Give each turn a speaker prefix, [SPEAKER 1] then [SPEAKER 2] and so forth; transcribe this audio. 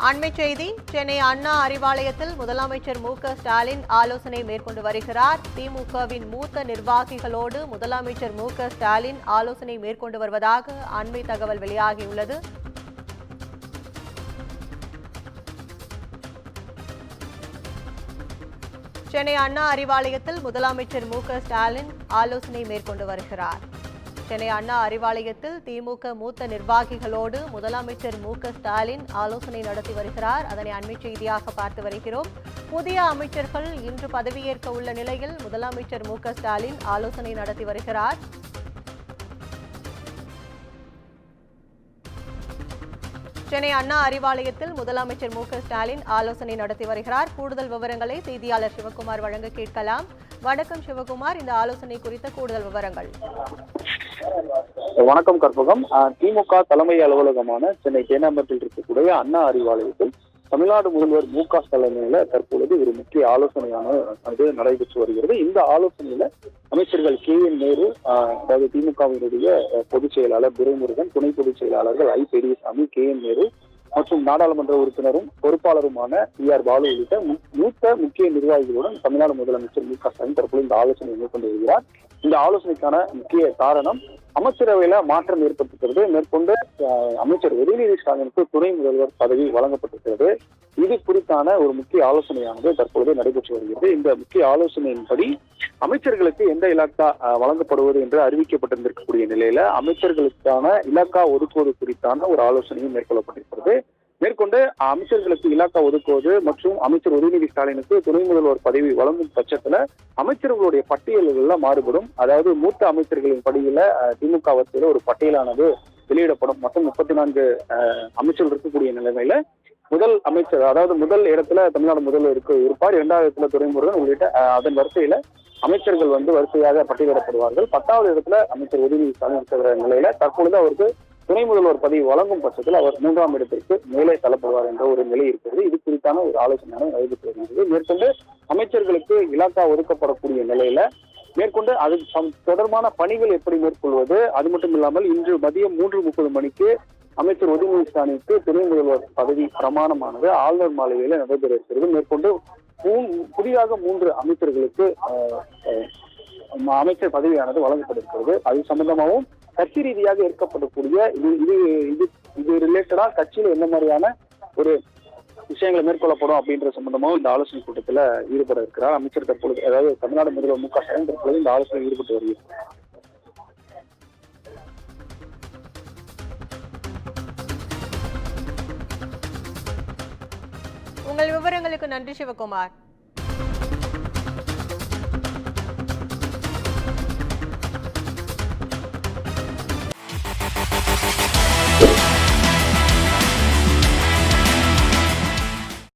[SPEAKER 1] அண்மைச் செய்தி சென்னை அண்ணா அறிவாலயத்தில் முதலமைச்சர் ஸ்டாலின் ஆலோசனை மேற்கொண்டு வருகிறார். திமுகவின் மூத்த நிர்வாகிகளோடு முதலமைச்சர் ஸ்டாலின் ஆலோசனை மேற்கொண்டு வருவதாக அண்மை தகவல் வெளியாகியுள்ளது. சென்னை அண்ணா அறிவாலயத்தில் முதலமைச்சர் ஸ்டாலின் ஆலோசனை மேற்கொண்டு வருகிறார். சென்னை அண்ணா அறிவாலயத்தில் திமுக மூத்த நிர்வாகிகளோடு முதலமைச்சர் ஸ்டாலின் ஆலோசனை நடத்தி வருகிறார். அதனை அண்மைச் செய்தியாக பார்த்து வருகிறோம். புதிய அமைச்சர்கள் இன்று பதவியேற்க உள்ள நிலையில் முதலமைச்சர் ஸ்டாலின் ஆலோசனை நடத்தி வருகிறார். சென்னை அண்ணா அறிவாலயத்தில் முதலமைச்சர் ஸ்டாலின் ஆலோசனை நடத்தி வருகிறார். கூடுதல் விவரங்களை செய்தியாளர் சிவகுமார் வழங்க கேட்கலாம். வணக்கம் சிவகுமார், இந்த ஆலோசனை குறித்த கூடுதல் விவரங்கள்.
[SPEAKER 2] வணக்கம் கற்பகம். திமுக தலைமை அலுவலகமான சென்னை தேனாம்பேட்டையில் இருக்கக்கூடிய அண்ணா அறிவாலயத்தில் தமிழ்நாடு முதல்வர் ஸ்டாலின் தற்பொழுது ஒரு முக்கிய ஆலோசனையானது நடைபெற்று வருகிறது. இந்த ஆலோசனையில அமைச்சர்கள் KN நேரு, அதாவது திமுகவினுடைய பொதுச் செயலாளர் துரைமுருகன், துணை பொதுச் செயலாளர்கள் பெரியசாமி, KN நேரு மற்றும் நாடாளுமன்ற உறுப்பினரும் பொறுப்பாளருமான TR பாலு உள்ளிட்ட மூத்த முக்கிய நிர்வாகிகளுடன் தமிழ்நாடு முதலமைச்சர் ஸ்டாலின் தற்போது இந்த ஆலோசனை மேற்கொண்டு வருகிறார். இந்த ஆலோசனைக்கான முக்கிய காரணம் அமைச்சரவையில மாற்றம் ஏற்பட்டிருக்கிறது. மேற்கொண்டு அமைச்சர் உதயநிதி ஸ்டாலினுக்கு துணை முதல்வர் பதவி வழங்கப்பட்டிருக்கிறது. இது குறித்தான ஒரு முக்கிய ஆலோசனையானது தற்பொழுது நடைபெற்று வருகிறது. இந்த முக்கிய ஆலோசனையின்படி அமைச்சர்களுக்கு எந்த இலாக்கா வழங்கப்படுவது என்று அறிவிக்கப்பட்டிருந்திருக்கக்கூடிய நிலையில அமைச்சர்களுக்கான இலாக்கா ஒதுக்குவது குறித்தான ஒரு ஆலோசனையும் மேற்கொள்ளப்பட்டிருக்கிறது. மேற்கொண்டு அமைச்சர்களுக்கு இலாக்கா ஒதுக்குவது மற்றும் அமைச்சர் உதயநிதி ஸ்டாலினுக்கு துணை முதல்வர் பதவி வழங்கும் பட்சத்துல அமைச்சர்களுடைய பட்டியல்கள்ல மாறுபடும். அதாவது மூத்த அமைச்சர்களின் படியில திமுக வரிசையில ஒரு பட்டியலானது வெளியிடப்படும். மொத்தம் 34 அமைச்சர்கள் இருக்கக்கூடிய நிலைமையில முதல் அமைச்சர், அதாவது முதல் இடத்துல தமிழ்நாடு முதல்வர் இருப்பார், 2வது இடத்துல துரைமுருகன் உள்ளிட்ட அதன் வரிசையில அமைச்சர்கள் வரிசையாக பட்டியலிடப்படுவார்கள். 10வது இடத்துல அமைச்சர் உதயநிதி ஸ்டாலின் இருக்கிற நிலையில தற்பொழுது அவருக்கு துணை முதல்வர் பதவி வழங்கும் பட்சத்தில் அவர் 3ஆம் இடத்திற்கு மேலே தள்ளப்படுவார் என்ற ஒரு நிலை இருக்கிறது. இது குறித்தான ஒரு ஆலோசனை நடைபெற்று வருகிறது. மேற்கொண்டு அமைச்சர்களுக்கு இலாக்கா ஒதுக்கப்படக்கூடிய நிலையில மேற்கொண்டு அது தொடர்பான பணிகள் எப்படி மேற்கொள்வது, அது மட்டும் இல்லாமல் இன்று மதியம் 3:30 மணிக்கு அமைச்சர் உதயநிதி ஸ்டாலினுக்கு துணை முதல்வர் பதவி பிரமாணமானது ஆளுநர் மாளிகையில நடைபெற இருக்கிறது. மேற்கொண்டு புதிதாக 3 அமைச்சர்களுக்கு அமைச்சர் பதவியானது வழங்கப்பட்டிருக்கிறது. அது சம்பந்தமாகவும் கட்சி ரீதியாக ஏற்கப்படக்கூடிய இது ரிலேட்டடா கட்சியில என்ன மாதிரியான ஒரு விஷயங்களை மேற்கொள்ளப்படும் அப்படின்ற சம்பந்தமாகவும் இந்த ஆலோசனை கூட்டத்தில் ஈடுபட இருக்கிறார் அமைச்சர் தற்பொழுது. அதாவது தமிழ்நாடு முதல்வர் ஸ்டாலின் தற்பொழுது இந்த ஆலோசனை ஈடுபட்டு வருகிறது.
[SPEAKER 1] உங்கள் விவரங்களுக்கு நன்றி சிவகுமார்.